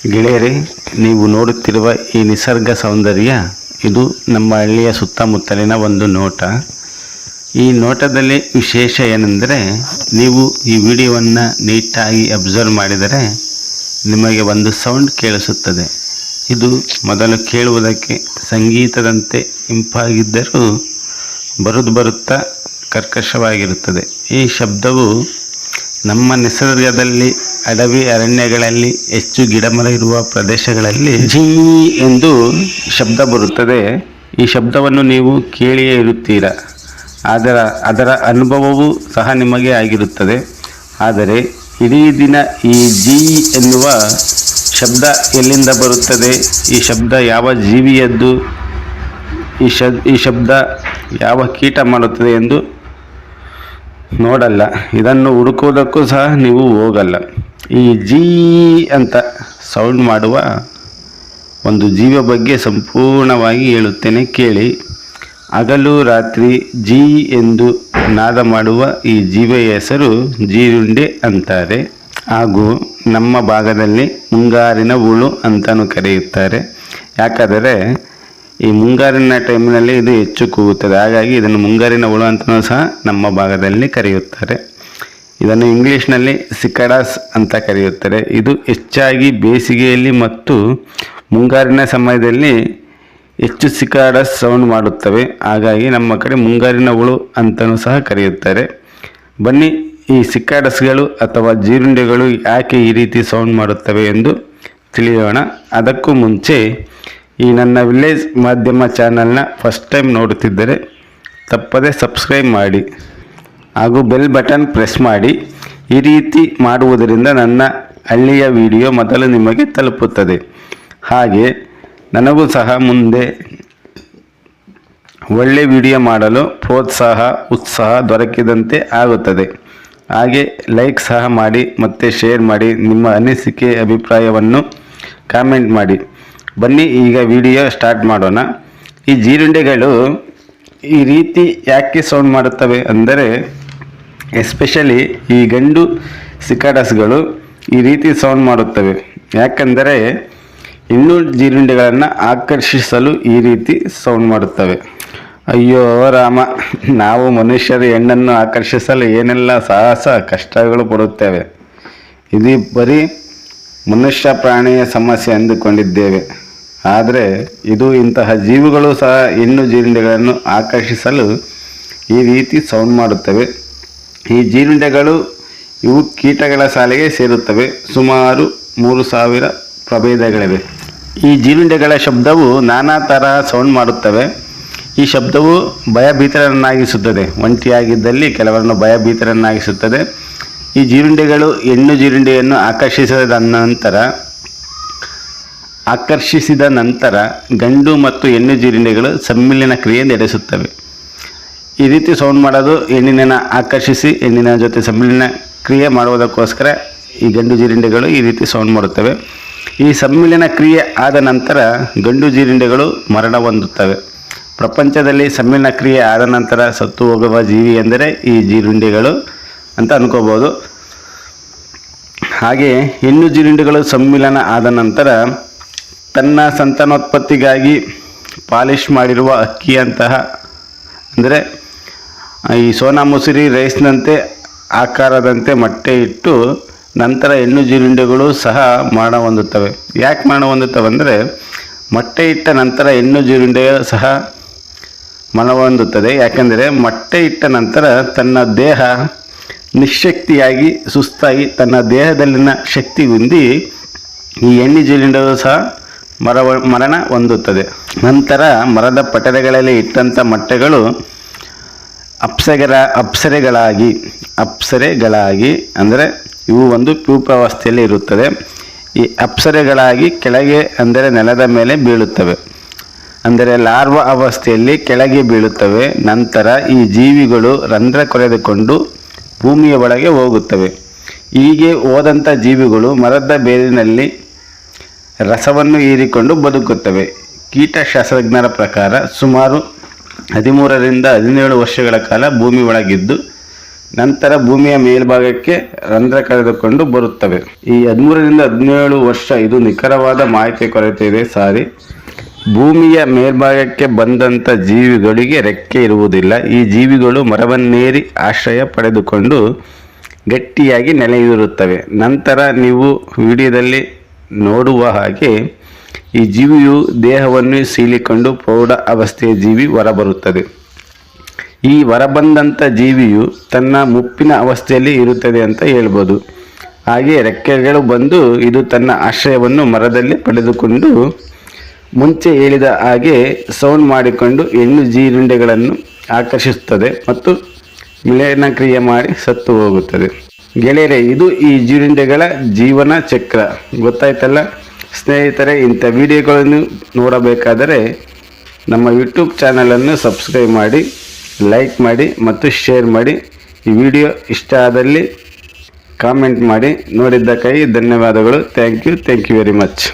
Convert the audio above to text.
ಗೆಳೆಯರೇ, ನೀವು ನೋಡುತ್ತಿರುವ ಈ ನಿಸರ್ಗ ಸೌಂದರ್ಯ ಇದು ನಮ್ಮ ಹಳ್ಳಿಯ ಸುತ್ತಮುತ್ತಲಿನ ಒಂದು ನೋಟ. ಈ ನೋಟದಲ್ಲಿ ವಿಶೇಷ ಏನೆಂದರೆ, ನೀವು ಈ ವಿಡಿಯೋವನ್ನು ನೀಟಾಗಿ ಅಬ್ಸರ್ವ್ ಮಾಡಿದರೆ ನಿಮಗೆ ಒಂದು ಸೌಂಡ್ ಕೇಳಿಸುತ್ತದೆ. ಇದು ಮೊದಲು ಕೇಳುವುದಕ್ಕೆ ಸಂಗೀತದಂತೆ ಇಂಪಾಗಿದ್ದರೂ ಬರುತ್ತಾ ಕರ್ಕಶವಾಗಿರುತ್ತದೆ. ಈ ಶಬ್ದವು ನಮ್ಮ ನಿಸರ್ಗದಲ್ಲಿ ಅಡವಿ ಅರಣ್ಯಗಳಲ್ಲಿ ಹೆಚ್ಚು ಗಿಡಮರ ಇರುವ ಪ್ರದೇಶಗಳಲ್ಲಿ ಝೀ ಎಂದು ಶಬ್ದ ಬರುತ್ತದೆ. ಈ ಶಬ್ದವನ್ನು ನೀವು ಕೇಳಿಯೇ ಇರುತ್ತೀರ. ಅದರ ಅನುಭವವೂ ಸಹ ನಿಮಗೆ ಆಗಿರುತ್ತದೆ. ಆದರೆ ಇಡೀ ದಿನ ಈ ಝೀ ಎನ್ನುವ ಶಬ್ದ ಎಲ್ಲಿಂದ ಬರುತ್ತದೆ, ಈ ಶಬ್ದ ಯಾವ ಜೀವಿಯದ್ದು, ಈ ಶಬ್ದ ಯಾವ ಕೀಟ ಮಾಡುತ್ತದೆ ಎಂದು ನೋಡಲ್ಲ. ಇದನ್ನು ಹುಡುಕುವುದಕ್ಕೂ ಸಹ ನೀವು ಹೋಗಲ್ಲ. ಈ ಝೀ ಅಂತ ಸೌಂಡ್ ಮಾಡುವ ಒಂದು ಜೀವ ಬಗ್ಗೆ ಸಂಪೂರ್ಣವಾಗಿ ಹೇಳುತ್ತೇನೆ, ಕೇಳಿ. ಹಗಲು ರಾತ್ರಿ ಝೀ ಎಂದು ನಾದ ಮಾಡುವ ಈ ಜೀವಿಯ ಹೆಸರು ಜೀರುಂಡೆ ಅಂತಾರೆ. ಹಾಗೂ ನಮ್ಮ ಭಾಗದಲ್ಲಿ ಮುಂಗಾರಿನ ಹುಳು ಅಂತಲೂ ಕರೆಯುತ್ತಾರೆ. ಯಾಕಂದರೆ ಈ ಮುಂಗಾರಿನ ಟೈಮಿನಲ್ಲಿ ಇದು ಹೆಚ್ಚು ಕೂಗುತ್ತದೆ. ಹಾಗಾಗಿ ಇದನ್ನು ಮುಂಗಾರಿನ ಹುಳು ಅಂತಲೂ ಸಹ ನಮ್ಮ ಭಾಗದಲ್ಲಿ ಕರೆಯುತ್ತಾರೆ. ಇದನ್ನು ಇಂಗ್ಲೀಷ್ನಲ್ಲಿ ಸಿಕಾಡಾಸ್ ಅಂತ ಕರೆಯುತ್ತಾರೆ. ಇದು ಹೆಚ್ಚಾಗಿ ಬೇಸಿಗೆಯಲ್ಲಿ ಮತ್ತು ಮುಂಗಾರಿನ ಸಮಯದಲ್ಲಿ ಹೆಚ್ಚು ಸಿಕಾಡಾಸ್ ಸೌಂಡ್ ಮಾಡುತ್ತವೆ. ಹಾಗಾಗಿ ನಮ್ಮ ಕಡೆ ಮುಂಗಾರಿನ ಹುಳು ಅಂತಲೂ ಸಹ ಕರೆಯುತ್ತಾರೆ. ಬನ್ನಿ, ಈ ಸಿಕಾಡಸ್ಗಳು ಅಥವಾ ಜೀರುಂಡೆಗಳು ಯಾಕೆ ಈ ರೀತಿ ಸೌಂಡ್ ಮಾಡುತ್ತವೆ ಎಂದು ತಿಳಿಯೋಣ. ಅದಕ್ಕೂ ಮುಂಚೆ ಈ ನನ್ನ ವಿಲೇಜ್ ಮಾಧ್ಯಮ ಚಾನಲ್ನ ಫಸ್ಟ್ ಟೈಮ್ ನೋಡುತ್ತಿದ್ದರೆ ತಪ್ಪದೆ ಸಬ್ಸ್ಕ್ರೈಬ್ ಮಾಡಿ ಹಾಗೂ ಬೆಲ್ ಬಟನ್ ಪ್ರೆಸ್ ಮಾಡಿ. ಈ ರೀತಿ ಮಾಡುವುದರಿಂದ ನನ್ನ ಹಳ್ಳಿಯ ವಿಡಿಯೋ ಮೊದಲು ನಿಮಗೆ ತಲುಪುತ್ತದೆ. ಹಾಗೆ ನನಗೂ ಸಹ ಮುಂದೆ ಒಳ್ಳೆ ವಿಡಿಯೋ ಮಾಡಲು ಪ್ರೋತ್ಸಾಹ ಉತ್ಸಾಹ ದೊರಕಿದಂತೆ ಆಗುತ್ತದೆ. ಹಾಗೆ ಲೈಕ್ ಸಹ ಮಾಡಿ ಮತ್ತು ಶೇರ್ ಮಾಡಿ. ನಿಮ್ಮ ಅನಿಸಿಕೆ ಅಭಿಪ್ರಾಯವನ್ನು ಕಾಮೆಂಟ್ ಮಾಡಿ. ಬನ್ನಿ, ಈಗ ವಿಡಿಯೋ ಸ್ಟಾರ್ಟ್ ಮಾಡೋಣ. ಈ ಜೀರುಂಡೆಗಳು ಈ ರೀತಿ ಯಾಕೆ ಸೌಂಡ್ ಮಾಡುತ್ತವೆ ಅಂದರೆ, ಎಸ್ಪೆಷಲಿ ಈ ಗಂಡು ಸಿಕಾಡಸ್ಗಳು ಈ ರೀತಿ ಸೌಂಡ್ ಮಾಡುತ್ತವೆ. ಯಾಕೆಂದರೆ ಹೆಣ್ಣು ಜೀರುಂಡೆಗಳನ್ನು ಆಕರ್ಷಿಸಲು ಈ ರೀತಿ ಸೌಂಡ್ ಮಾಡುತ್ತವೆ. ಅಯ್ಯೋ ರಾಮ, ನಾವು ಮನುಷ್ಯರು ಹೆಣ್ಣನ್ನು ಆಕರ್ಷಿಸಲು ಏನೆಲ್ಲ ಸಾಹಸ ಕಷ್ಟಗಳು ಪಡುತ್ತೇವೆ. ಇದು ಬರೀ ಮನುಷ್ಯ ಪ್ರಾಣಿಯ ಸಮಸ್ಯೆ ಎಂದುಕೊಂಡಿದ್ದೇವೆ. ಆದರೆ ಇದು ಇಂತಹ ಜೀವಿಗಳು ಸಹ ಹೆಣ್ಣು ಜೀರುಂಡೆಗಳನ್ನು ಆಕರ್ಷಿಸಲು ಈ ರೀತಿ ಸೌಂಡ್ ಮಾಡುತ್ತವೆ. ಈ ಜೀರುಂಡೆಗಳು ಇವು ಕೀಟಗಳ ಸಾಲಿಗೆ ಸೇರುತ್ತವೆ. ಸುಮಾರು 3000 ಪ್ರಭೇದಗಳಿವೆ. ಈ ಜೀರುಂಡೆಗಳ ಶಬ್ದವು ನಾನಾ ತರಹ ಸೌಂಡ್ ಮಾಡುತ್ತವೆ. ಈ ಶಬ್ದವು ಭಯಭೀತರನ್ನಾಗಿಸುತ್ತದೆ. ಒಂಟಿಯಾಗಿದ್ದಲ್ಲಿ ಕೆಲವರನ್ನು ಭಯಭೀತರನ್ನಾಗಿಸುತ್ತದೆ. ಈ ಜೀರುಂಡೆಗಳು ಹೆಣ್ಣು ಜೀರುಂಡೆಯನ್ನು ಆಕರ್ಷಿಸಿದ ನಂತರ ಗಂಡು ಮತ್ತು ಹೆಣ್ಣು ಜೀರುಂಡೆಗಳು ಸಮ್ಮಿಲನ ಕ್ರಿಯೆ ನಡೆಸುತ್ತವೆ. ಈ ರೀತಿ ಸೌಂಡ್ ಮಾಡೋದು ಹೆಣ್ಣಿನ ಆಕರ್ಷಿಸಿ ಹೆಣ್ಣಿನ ಜೊತೆ ಸಮ್ಮಿಲನ ಕ್ರಿಯೆ ಮಾಡುವುದಕ್ಕೋಸ್ಕರ ಈ ಗಂಡು ಜೀರುಂಡೆಗಳು ಈ ರೀತಿ ಸೌಂಡ್ ಮಾಡುತ್ತವೆ. ಈ ಸಮ್ಮಿಲನ ಕ್ರಿಯೆ ಆದ ನಂತರ ಗಂಡು ಜೀರುಂಡೆಗಳು ಮರಣ ಹೊಂದುತ್ತವೆ. ಪ್ರಪಂಚದಲ್ಲಿ ಸಮ್ಮಿಲನ ಕ್ರಿಯೆ ಆದ ನಂತರ ಸತ್ತು ಹೋಗುವ ಜೀವಿ ಎಂದರೆ ಈ ಜೀರುಂಡೆಗಳು ಅಂತ ಅನ್ಕೋಬೋದು. ಹಾಗೆ ಹೆಣ್ಣು ಜೀರುಂಡೆಗಳು ಸಮ್ಮಿಲನ ಆದ ನಂತರ ತನ್ನ ಸಂತಾನೋತ್ಪತ್ತಿಗಾಗಿ ಪಾಲಿಶ್ ಮಾಡಿರುವ ಅಕ್ಕಿಯಂತಹ ಅಂದರೆ ಈ ಸೋನಾ ಮಸೂರಿ ರೈಸ್ನಂತೆ ಆಕಾರದಂತೆ ಮೊಟ್ಟೆ ಇಟ್ಟು ನಂತರ ಹೆಣ್ಣು ಜೀರುಂಡೆಗಳು ಸಹ ಮರಣ ಹೊಂದುತ್ತವೆ. ಯಾಕೆ ಮರಣ ಹೊಂದುತ್ತವೆ ಅಂದರೆ, ಮೊಟ್ಟೆ ಇಟ್ಟ ನಂತರ ಹೆಣ್ಣು ಜೀರುಂಡೆಯು ಸಹ ಮರಣ ಹೊಂದುತ್ತದೆ. ಯಾಕೆಂದರೆ ಮೊಟ್ಟೆ ಇಟ್ಟ ನಂತರ ತನ್ನ ದೇಹ ನಿಶಕ್ತಿಯಾಗಿ ಸುಸ್ತಾಗಿ ತನ್ನ ದೇಹದಲ್ಲಿನ ಶಕ್ತಿ ಹೊಂದಿ ಈ ಹೆಣ್ಣು ಜೀರುಂಡೆಯು ಸಹ ಮರಣ ಹೊಂದುತ್ತದೆ. ನಂತರ ಮರದ ಪಟರೆಗಳಲ್ಲಿ ಇಟ್ಟಂಥ ಮೊಟ್ಟೆಗಳು ಅಪ್ಸರೆಗಳಾಗಿ ಅಂದರೆ ಇವು ಒಂದು ಪ್ಯೂಪಾವಸ್ಥೆಯಲ್ಲಿ ಇರುತ್ತದೆ. ಈ ಅಪ್ಸರೆಗಳಾಗಿ ಕೆಳಗೆ ಅಂದರೆ ನೆಲದ ಮೇಲೆ ಬೀಳುತ್ತವೆ. ಅಂದರೆ ಲಾರ್ವಾ ಅವಸ್ಥೆಯಲ್ಲಿ ಕೆಳಗೆ ಬೀಳುತ್ತವೆ. ನಂತರ ಈ ಜೀವಿಗಳು ರಂಧ್ರ ಕೊರೆದುಕೊಂಡು ಭೂಮಿಯ ಒಳಗೆ ಹೋಗುತ್ತವೆ. ಹೀಗೆ ಹೋದಂಥ ಜೀವಿಗಳು ಮರದ ಬೇರಿನಲ್ಲಿ ರಸವನ್ನು ಹೀರಿಕೊಂಡು ಬದುಕುತ್ತವೆ. ಕೀಟಶಾಸ್ತ್ರಜ್ಞರ ಪ್ರಕಾರ ಸುಮಾರು 13 ರಿಂದ 17 ವರ್ಷಗಳ ಕಾಲ ಭೂಮಿ ಒಳಗಿದ್ದು ನಂತರ ಭೂಮಿಯ ಮೇಲ್ಭಾಗಕ್ಕೆ ರಂಧ್ರ ಕಳೆದುಕೊಂಡು ಬರುತ್ತವೆ. ಈ 13ರಿಂದ 17 ವರ್ಷ ಇದು ನಿಖರವಾದ ಮಾಹಿತಿ ಕೊರತೆ ಇದೆ. ಭೂಮಿಯ ಮೇಲ್ಭಾಗಕ್ಕೆ ಬಂದಂಥ ಜೀವಿಗಳಿಗೆ ರೆಕ್ಕೆ ಇರುವುದಿಲ್ಲ. ಈ ಜೀವಿಗಳು ಮರವನ್ನೇರಿ ಆಶ್ರಯ ಪಡೆದುಕೊಂಡು ಗಟ್ಟಿಯಾಗಿ ನೆಲೆಯೂರುತ್ತವೆ. ನಂತರ ನೀವು ವಿಡಿಯೋದಲ್ಲಿ ನೋಡುವ ಹಾಗೆ ಈ ಜೀವಿಯು ದೇಹವನ್ನು ಸೀಳಿಕೊಂಡು ಪ್ರೌಢ ಅವಸ್ಥೆಯ ಜೀವಿ ಹೊರಬರುತ್ತದೆ. ಈ ಹೊರಬಂದಂಥ ಜೀವಿಯು ತನ್ನ ಮುಪ್ಪಿನ ಅವಸ್ಥೆಯಲ್ಲಿ ಇರುತ್ತದೆ ಅಂತ ಹೇಳ್ಬೋದು. ಹಾಗೆ ರೆಕ್ಕೆಗಳು ಬಂದು ಇದು ತನ್ನ ಆಶ್ರಯವನ್ನು ಮರದಲ್ಲಿ ಪಡೆದುಕೊಂಡು ಮುಂಚೆ ಹೇಳಿದ ಹಾಗೆ ಸೌಂಡ್ ಮಾಡಿಕೊಂಡು ಹೆಣ್ಣು ಜೀರುಂಡೆಗಳನ್ನು ಆಕರ್ಷಿಸುತ್ತದೆ ಮತ್ತು ಮಿಲನಕ್ರಿಯೆ ಮಾಡಿ ಸತ್ತು ಹೋಗುತ್ತದೆ. ಗೆಳೆಯರೆ, ಇದು ಈ ಜೀರುಂಡೆಗಳ ಜೀವನ ಚಕ್ರ. ಗೊತ್ತಾಯ್ತಲ್ಲ ಸ್ನೇಹಿತರೆ? ಇಂಥ ವಿಡಿಯೋಗಳನ್ನು ನೋಡಬೇಕಾದರೆ ನಮ್ಮ ಯೂಟ್ಯೂಬ್ ಚಾನಲನ್ನು ಸಬ್ಸ್ಕ್ರೈಬ್ ಮಾಡಿ, ಲೈಕ್ ಮಾಡಿ ಮತ್ತು ಶೇರ್ ಮಾಡಿ. ಈ ವಿಡಿಯೋ ಇಷ್ಟ ಆದಲ್ಲಿ ಕಾಮೆಂಟ್ ಮಾಡಿ. ನೋಡಿದ್ದಕ್ಕಾಗಿ ಧನ್ಯವಾದಗಳು. Thank you very much.